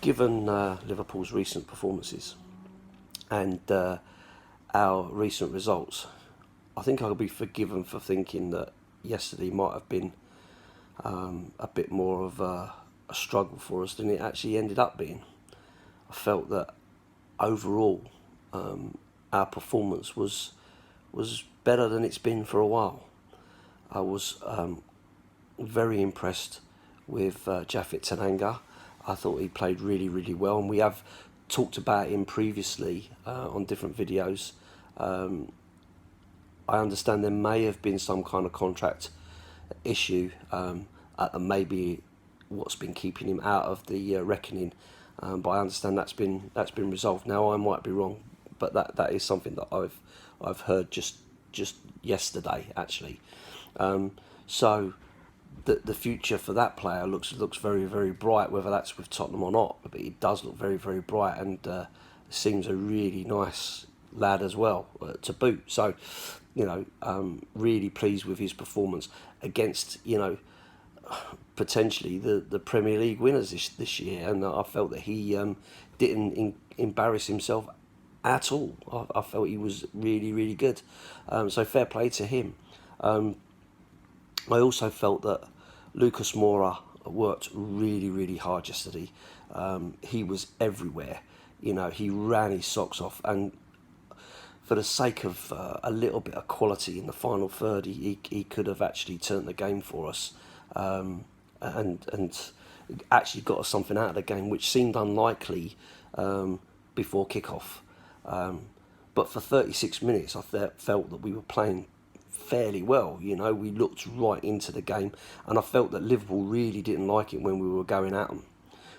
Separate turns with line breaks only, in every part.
Given Liverpool's recent performances and our recent results, I think I'll be forgiven for thinking that yesterday might have been a bit more of a struggle for us than it actually ended up being. I felt that overall our performance was better than it's been for a while. I was very impressed with Japhet Tanganga. I thought he played really, really well, and we have talked about him previously on different videos. I understand there may have been some kind of contract issue, and maybe what's been keeping him out of the reckoning. But I understand that's been resolved. Now I might be wrong, but that is something that I've heard just yesterday actually. So the future for that player looks very, very bright. Whether that's with Tottenham or not, but it does look very, very bright, and seems a really nice lad as well to boot. So, really pleased with his performance against potentially the Premier League winners this year, and I felt that he didn't embarrass himself at all. I felt he was really, really good. So fair play to him. I also felt that Lucas Moura worked really, really hard yesterday. He was everywhere. He ran his socks off, and for the sake of a little bit of quality in the final third, he could have actually turned the game for us, and actually got us something out of the game, which seemed unlikely before kickoff. But for 36 minutes, I felt that we were playing fairly well. We looked right into the game, and I felt that Liverpool really didn't like it when we were going at them.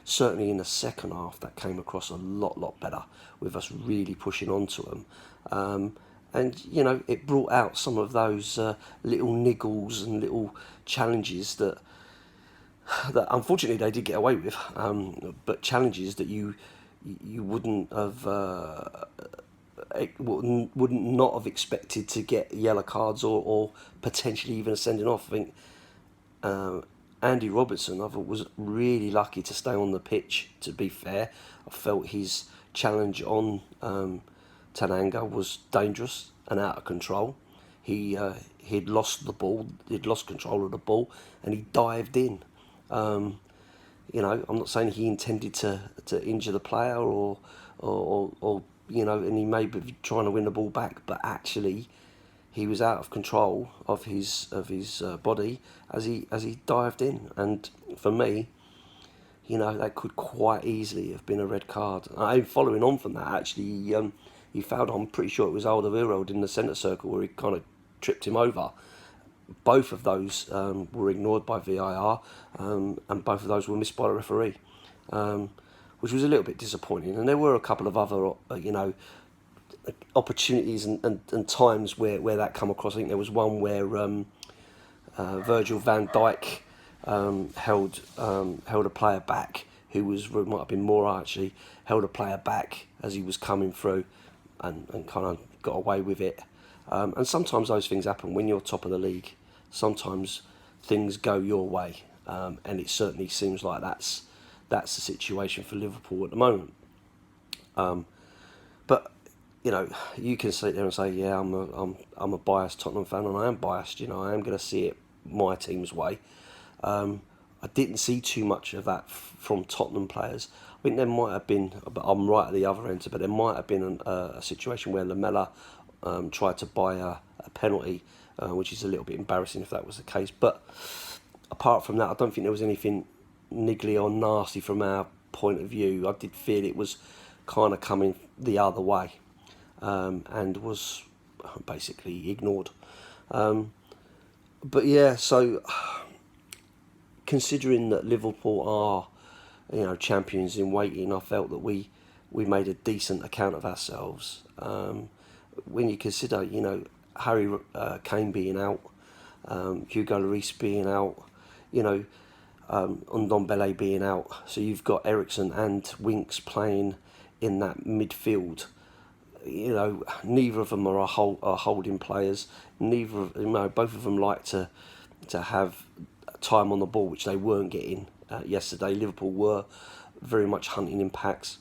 Certainly in the second half, that came across a lot better, with us really pushing onto them. And it brought out some of those little niggles and little challenges that unfortunately they did get away with, but challenges that you wouldn't have wouldn't not have expected to get yellow cards or potentially even a sending off. I think Andy Robertson, I thought, was really lucky to stay on the pitch. To be fair, I felt his challenge on Tanganga was dangerous and out of control. He'd lost the ball, he'd lost control of the ball, and he dived in. I'm not saying he intended to injure the player or and he may be trying to win the ball back, but actually he was out of control of his body as he dived in. And for me, that could quite easily have been a red card. Following on from that, actually, he fouled. I'm pretty sure it was Alderweireld in the centre circle where he kind of tripped him over. Both of those were ignored by VAR, and both of those were missed by the referee, which was a little bit disappointing. And there were a couple of other, opportunities and times where that come across. I think there was one where Virgil van Dijk held a player back who might have been Moura actually, held a player back as he was coming through, and kind of got away with it. And sometimes those things happen when you're top of the league. Sometimes things go your way, and it certainly seems like that's the situation for Liverpool at the moment. But you can sit there and say, yeah, I'm a biased Tottenham fan, and I am biased. I am going to see it my team's way. I didn't see too much of that from Tottenham players. I think there might have been, but I'm right at the other end, but there might have been a situation where Lamela tried to buy a penalty, which is a little bit embarrassing if that was the case. But apart from that, I don't think there was anything niggly or nasty from our point of view. I did feel it was kind of coming the other way, and was basically ignored. But yeah, so considering that Liverpool are, champions in waiting, I felt that we made a decent account of ourselves. When you consider, Harry Kane being out, Hugo Lloris being out, Ndombele being out, so you've got Eriksen and Winks playing in that midfield. Neither of them are holding players. Both of them like to have time on the ball, which they weren't getting yesterday. Liverpool were very much hunting in packs.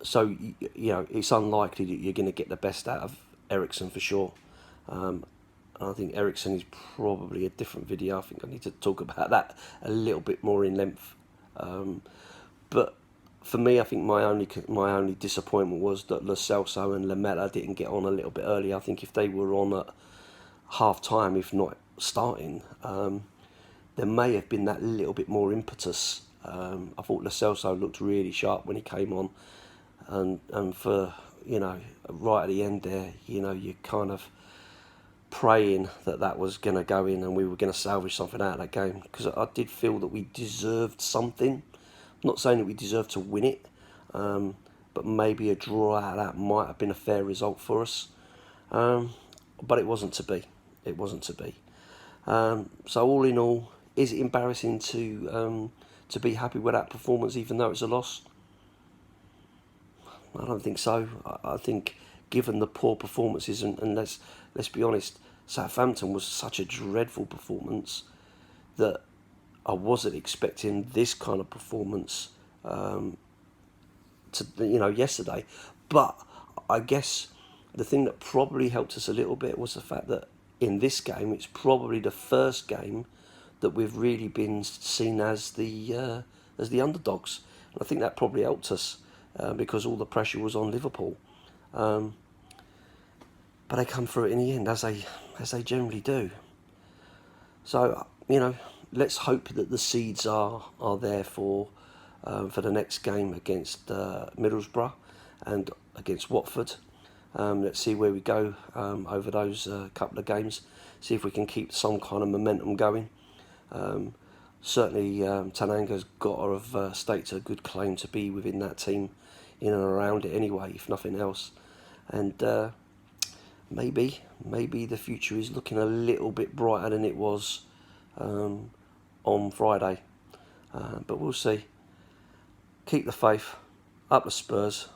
So you know, it's unlikely that you're going to get the best out of Eriksen for sure. I think Eriksen is probably a different video. I think I need to talk about that a little bit more in length. But for me, I think my only disappointment was that Lo Celso and Lamela didn't get on a little bit early. I think if they were on at half time, if not starting, there may have been that little bit more impetus. I thought Lo Celso looked really sharp when he came on, and for, you know, right at the end there, you know, you kind of praying that that was going to go in and we were going to salvage something out of that game, because I did feel that we deserved something. I'm not saying that we deserved to win it, but maybe a draw out of that might have been a fair result for us. But it wasn't to be. It wasn't to be. So all in all, is it embarrassing to be happy with that performance, even though it's a loss? I don't think so. I think given the poor performances, and let's be honest, Southampton was such a dreadful performance that I wasn't expecting this kind of performance yesterday. But I guess the thing that probably helped us a little bit was the fact that in this game, it's probably the first game that we've really been seen as the underdogs, and I think that probably helped us because all the pressure was on Liverpool. But they come through it in the end, as they generally do. So, you know, let's hope that the seeds are there for the next game against Middlesbrough and against Watford. Let's see where we go over those couple of games. See if we can keep some kind of momentum going. Certainly, Tanganga's got to have staked a good claim to be within that team, in and around it anyway, if nothing else. And maybe the future is looking a little bit brighter than it was on Friday. But we'll see. Keep the faith. Up the Spurs.